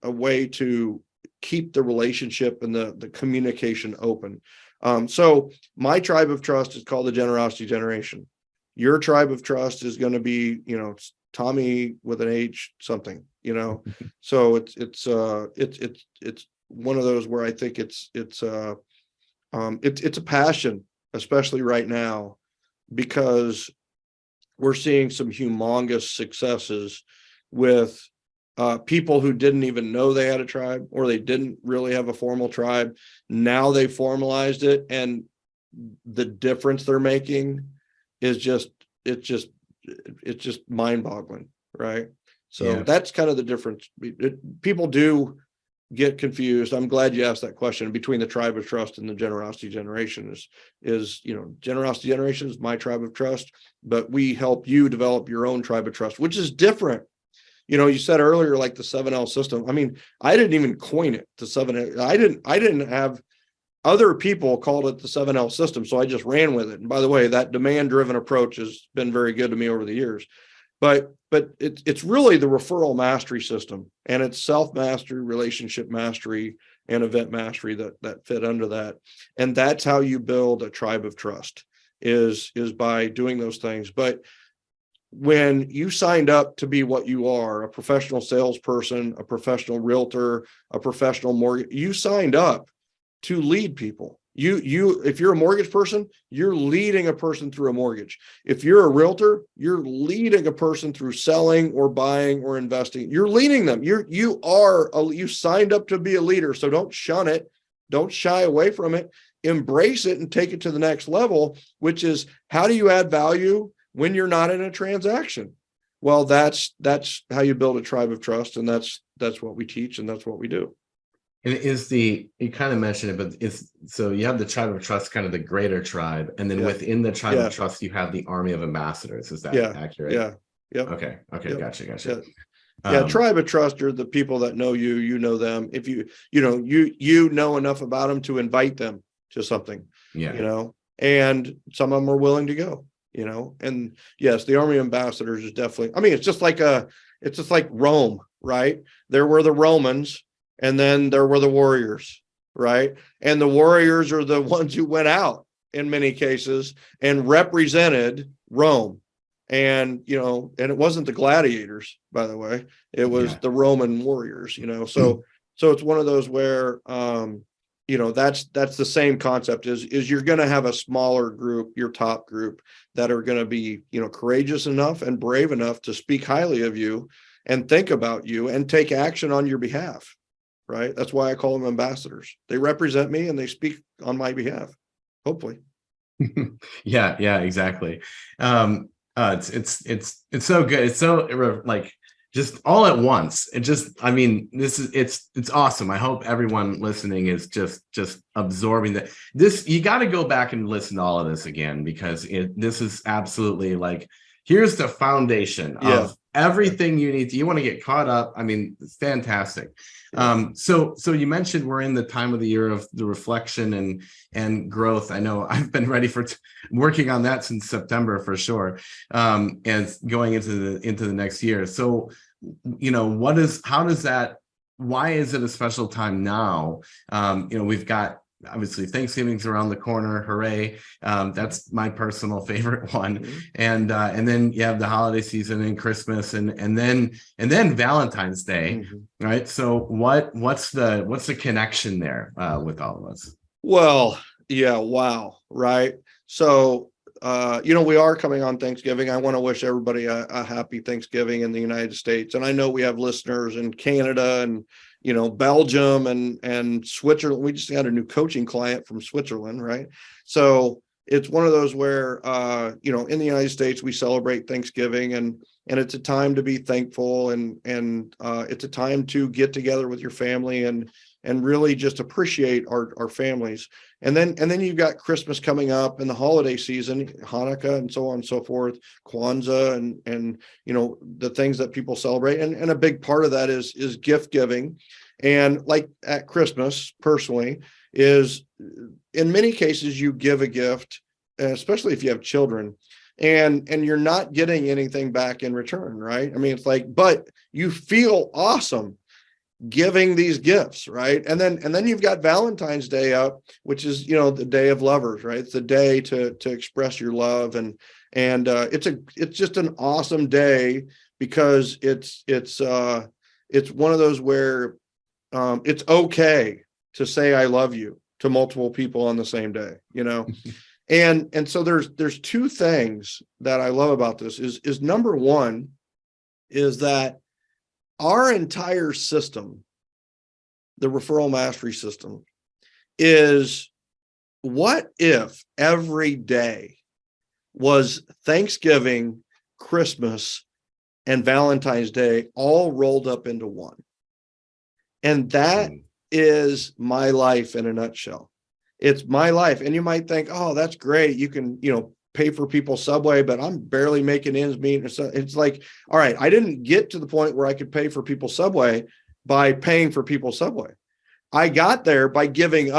a way to keep the relationship and the communication open. So my tribe of trust is called the generosity generation. Your tribe of trust is going to be, Thommy with an H something, so it's one of those where I think it's a passion, especially right now, because we're seeing some humongous successes with people who didn't even know they had a tribe, or they didn't really have a formal tribe. Now they formalized it, and the difference they're making is just mind-boggling, right? So that's kind of the difference. People do get confused. I'm glad you asked that question between the tribe of trust and the generosity generation. Is generosity generation is my tribe of trust, but we help you develop your own tribe of trust, which is different. You said earlier, like the 7L system. I mean, I didn't even coin it, the 7L. I didn't have other people called it the 7L system, so I just ran with it. And by the way, that demand-driven approach has been very good to me over the years. But it's really the referral mastery system, and it's self-mastery, relationship mastery, and event mastery that fit under that. And that's how you build a tribe of trust, is by doing those things. But when you signed up to be what you are, a professional salesperson, a professional realtor, a professional mortgage, you signed up to lead people. If you're a mortgage person, you're leading a person through a mortgage. If you're a realtor, you're leading a person through selling or buying or investing. You're leading them. You signed up to be a leader. So don't shun it. Don't shy away from it. Embrace it and take it to the next level, which is, how do you add value when you're not in a transaction? Well, that's how you build a tribe of trust. And that's what we teach, and that's what we do. And you kind of mentioned it, but so you have the tribe of trust, kind of the greater tribe, and then within the tribe of trust, you have the army of ambassadors. Is that accurate? Yeah. Yep. Okay. Gotcha. Tribe of trust are the people that know you, you know them. If you know enough about them to invite them to something, and some of them are willing to go, and yes, the army of ambassadors is definitely, I mean, it's just like Rome, right? There were the Romans, and then there were the warriors, right? And the warriors are the ones who went out in many cases and represented Rome. And, and it wasn't the gladiators, by the way, it was the Roman warriors, so it's one of those where, that's the same concept is you're going to have a smaller group, your top group, that are going to be, courageous enough and brave enough to speak highly of you and think about you and take action on your behalf. right? That's why I call them ambassadors. They represent me and they speak on my behalf, hopefully. Yeah, exactly. It's so good. It's so like just all at once. I mean, it's awesome. I hope everyone listening is just absorbing that. You got to go back and listen to all of this again, because this is absolutely like, here's the foundation of everything you need. You want to get caught up. I mean, it's fantastic. So you mentioned we're in the time of the year of the reflection and growth. I know I've been ready for working on that since September for sure, and going into the next year. So, why is it a special time now? We've got, obviously, Thanksgiving's around the corner. Hooray. That's my personal favorite one. Mm-hmm. And then you have the holiday season and Christmas and then Valentine's Day. Mm-hmm. Right. So what's the connection there with all of us? Well, yeah. Wow. Right. So, we are coming on Thanksgiving. I want to wish everybody a happy Thanksgiving in the United States. And I know we have listeners in Canada and, Belgium and Switzerland. We just had a new coaching client from Switzerland, right? So it's one of those where, in the United States, we celebrate Thanksgiving and it's a time to be thankful and it's a time to get together with your family and really just appreciate our families. And then you've got Christmas coming up and the holiday season, Hanukkah and so on and so forth, Kwanzaa and the things that people celebrate. And a big part of that is gift giving. And like at Christmas, personally, is in many cases you give a gift, especially if you have children, and you're not getting anything back in return, right? I mean, it's like, but you feel awesome giving these gifts, right? And then you've got Valentine's Day up, which is the day of lovers, right? It's the day to express your love, and it's just an awesome day because it's one of those where it's okay to say I love you to multiple people on the same day, and so there's two things that I love about this is number one is that our entire system, the Referral Mastery System, is what if every day was Thanksgiving, Christmas, and Valentine's Day all rolled up into one? And that is my life in a nutshell. It's my life. And you might think, oh, that's great. You can, pay for people's Subway, but I'm barely making ends meet. It's like, all right, I didn't get to the point where I could pay for people's Subway by paying for people's Subway. I got there by giving the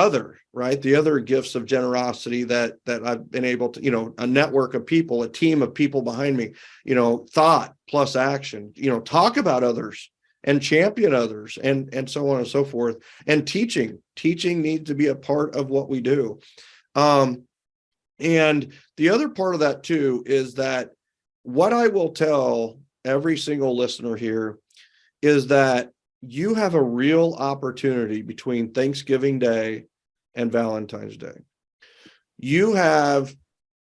other gifts of generosity that I've been able to, a network of people, a team of people behind me, thought plus action, talk about others and champion others and so on and so forth. And teaching needs to be a part of what we do. And the other part of that too is that what I will tell every single listener here is that you have a real opportunity between Thanksgiving Day and Valentine's Day. You have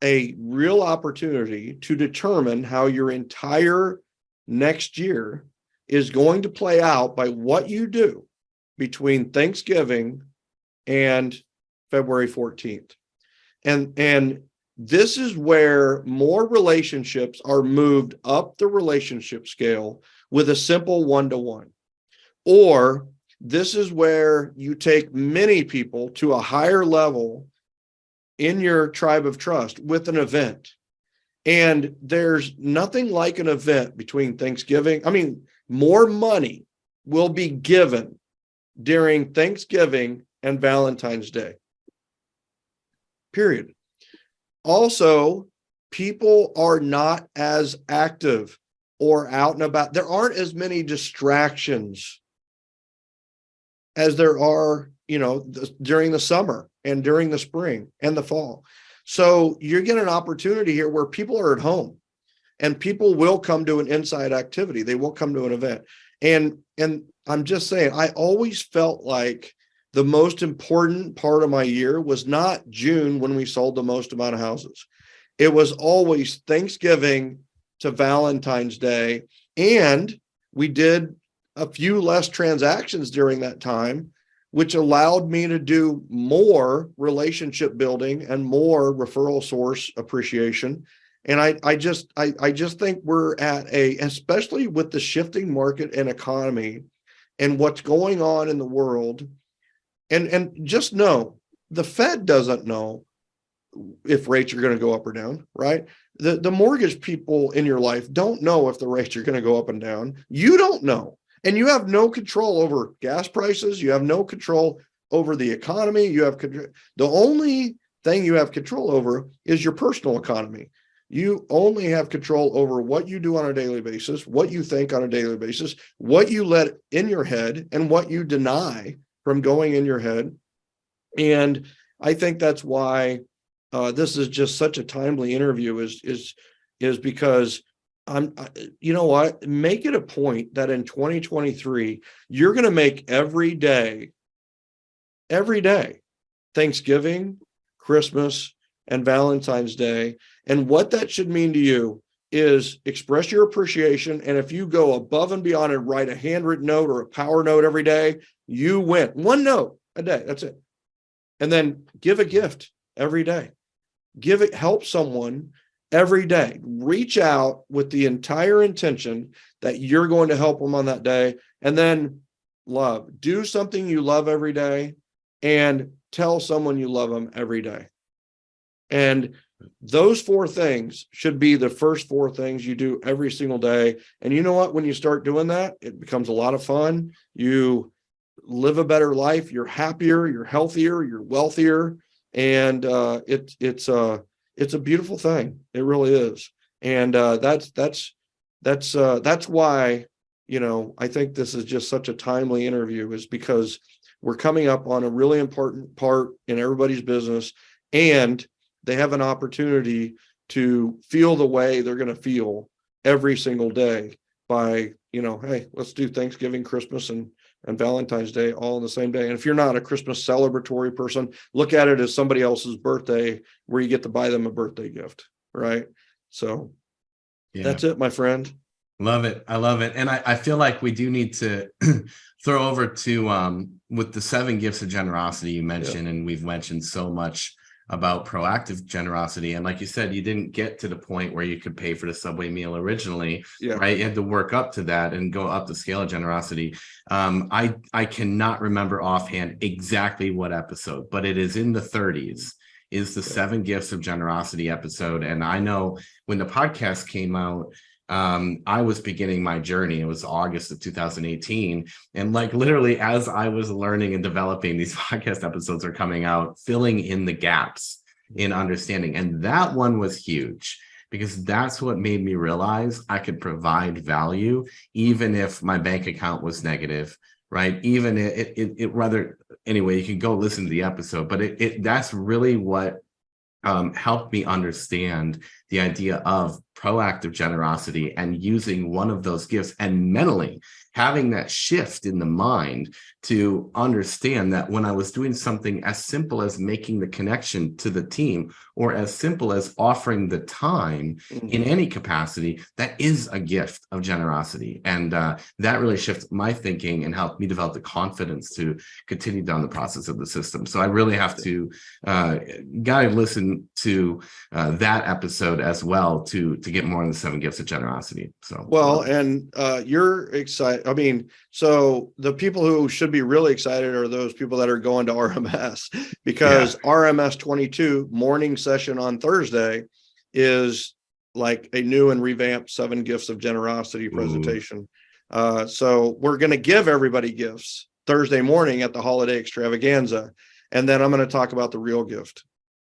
a real opportunity to determine how your entire next year is going to play out by what you do between Thanksgiving and February 14th. And this is where more relationships are moved up the relationship scale with a simple one-to-one. Or this is where you take many people to a higher level in your tribe of trust with an event. And there's nothing like an event between Thanksgiving. I mean, more money will be given during Thanksgiving and Valentine's Day. Period. Also, people are not as active or out and about. There aren't as many distractions as there are, during the summer and during the spring and the fall. So you get an opportunity here where people are at home and people will come to an inside activity. They will come to an event. And I'm just saying, I always felt like the most important part of my year was not June when we sold the most amount of houses. It was always Thanksgiving to Valentine's Day. And we did a few less transactions during that time, which allowed me to do more relationship building and more referral source appreciation. And I just think we're at especially with the shifting market and economy and what's going on in the world. And just know, the Fed doesn't know if rates are going to go up or down, right? The mortgage people in your life don't know if the rates are going to go up and down. You don't know. And you have no control over gas prices. You have no control over the economy. You have the only thing you have control over is your personal economy. You only have control over what you do on a daily basis, what you think on a daily basis, what you let in your head, and what you deny from going in your head. And I think that's why this is just such a timely interview is because you know what, make it a point that in 2023, you're going to make every day, Thanksgiving, Christmas, and Valentine's Day. And what that should mean to you is express your appreciation. And if you go above and beyond and write a handwritten note or a power note every day, you win. One note a day. That's it. And then give a gift every day. Help someone every day. Reach out with the entire intention that you're going to help them on that day. And then do something you love every day and tell someone you love them every day. And those 4 things should be the first 4 things you do every single day. And you know what? When you start doing that, it becomes a lot of fun. You live a better life. You're happier, you're healthier, you're wealthier. And it's a beautiful thing. It really is. And that's why, I think this is just such a timely interview, is because we're coming up on a really important part in everybody's business, and they have an opportunity to feel the way they're going to feel every single day by, hey, let's do Thanksgiving, Christmas, and Valentine's Day all on the same day. And if you're not a Christmas celebratory person, look at it as somebody else's birthday where you get to buy them a birthday gift, right? So That's it, my friend. Love it. I love it. And I feel like we do need to throw over to with the 7 gifts of generosity you mentioned, and we've mentioned so much about proactive generosity. And like you said, you didn't get to the point where you could pay for the Subway meal originally, right? You had to work up to that and go up the scale of generosity. I cannot remember offhand exactly what episode, but it is in the 30s, is the 7 gifts of generosity episode. And I know when the podcast came out, I was beginning my journey. It was August of 2018. And like literally as I was learning and developing, these podcast episodes are coming out, filling in the gaps in understanding. And that one was huge, because that's what made me realize I could provide value, even if my bank account was negative, right? Even it rather, anyway, you can go listen to the episode, but that's really what helped me understand the idea of proactive generosity and using one of those gifts, and mentally having that shift in the mind to understand that when I was doing something as simple as making the connection to the team, or as simple as offering the time in any capacity, that is a gift of generosity. And that really shifted my thinking and helped me develop the confidence to continue down the process of the system. So I really have to gotta listen to that episode as well to get more on the 7 gifts of generosity. So and you're excited. I mean, so the people who should be really excited are those people that are going to RMS, because RMS 22 morning session on Thursday is like a new and revamped 7 gifts of generosity presentation. So we're going to give everybody gifts Thursday morning at the holiday extravaganza. And then I'm going to talk about the real gift.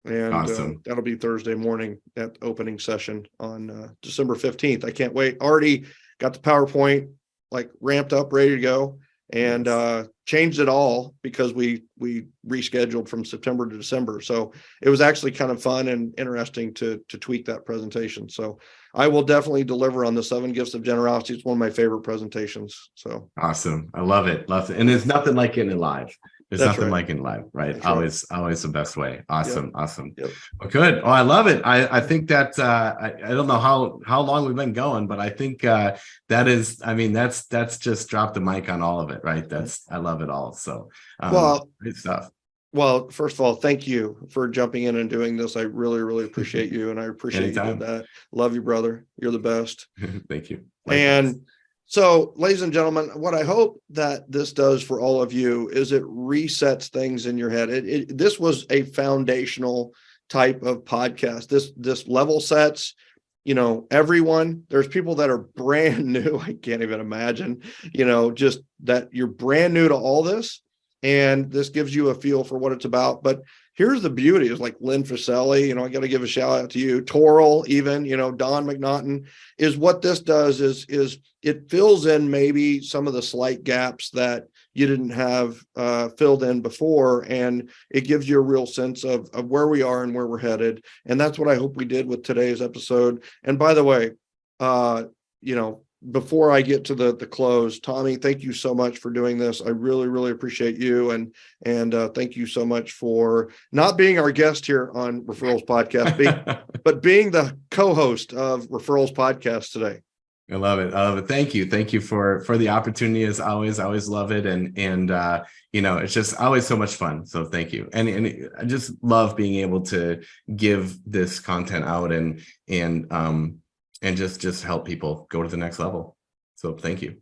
And awesome. That'll be Thursday morning at opening session on December 15th. I can't wait. Already got the PowerPoint like ramped up, ready to go, and changed it all because we rescheduled from September to December. So it was actually kind of fun and interesting to tweak that presentation. So I will definitely deliver on the 7 gifts of generosity. It's one of my favorite presentations. So awesome. I love it. And there's nothing like getting it live. There's That's nothing right. like in live, right? That's Always the best way. Awesome. Awesome. Yep. Well, good. Oh, I love it. I think that I don't know how long we've been going, but I think that is, I mean, that's just drop the mic on all of it, right? I love it all. So Well, great stuff. Well, first of all, thank you for jumping in and doing this. I really, really appreciate you, and I appreciate Anytime. you did that. Love you, brother. You're the best. Thank you. Likewise. And so, ladies and gentlemen, what I hope that this does for all of you is it resets things in your head. This was a foundational type of podcast. This level sets, everyone. There's people that are brand new. I can't even imagine, just that you're brand new to all this. And this gives you a feel for what it's about. But here's the beauty is like Lynn Faselli, I got to give a shout out to you, Torrell, even, Don McNaughton, is what this does is it fills in maybe some of the slight gaps that you didn't have filled in before. And it gives you a real sense of where we are and where we're headed. And that's what I hope we did with today's episode. And by the way, before I get to the close, Thommy, thank you so much for doing this. I really, really appreciate you. And thank you so much for not being our guest here on Referrals Podcast, but being the co-host of Referrals Podcast today. I love it. Thank you. Thank you for the opportunity as always. I always love it. And it's just always so much fun. So thank you. And I just love being able to give this content out and just help people go to the next level. So thank you.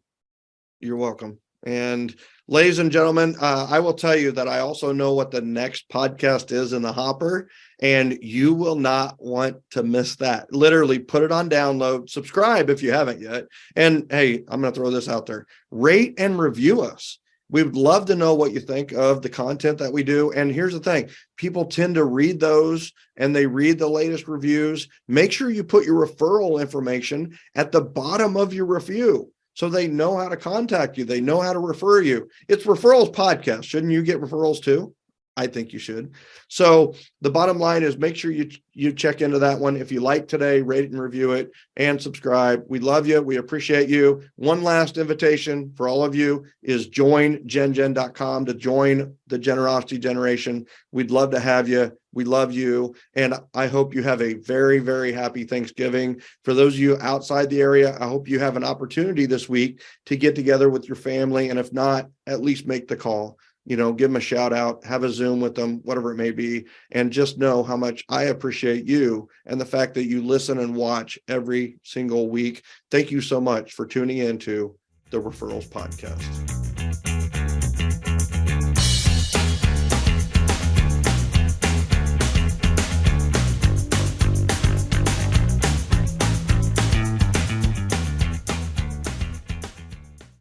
You're welcome. And ladies and gentlemen, I will tell you that I also know what the next podcast is in the hopper, and you will not want to miss that. Literally put it on download, subscribe if you haven't yet. And hey, I'm going to throw this out there. Rate and review us. We would love to know what you think of the content that we do. And here's the thing, people tend to read those and they read the latest reviews. Make sure you put your referral information at the bottom of your review so they know how to contact you. They know how to refer you. It's Referrals Podcast. Shouldn't you get referrals too? I think you should. So the bottom line is make sure you check into that one. If you like today, rate it and review it and subscribe. We love you. We appreciate you. One last invitation for all of you is join gengen.com to join the Generosity Generation. We'd love to have you. We love you. And I hope you have a very, very happy Thanksgiving. For those of you outside the area, I hope you have an opportunity this week to get together with your family. And if not, at least make the call. Give them a shout out, have a Zoom with them, whatever it may be, and just know how much I appreciate you and the fact that you listen and watch every single week. Thank you so much for tuning into the Referrals Podcast.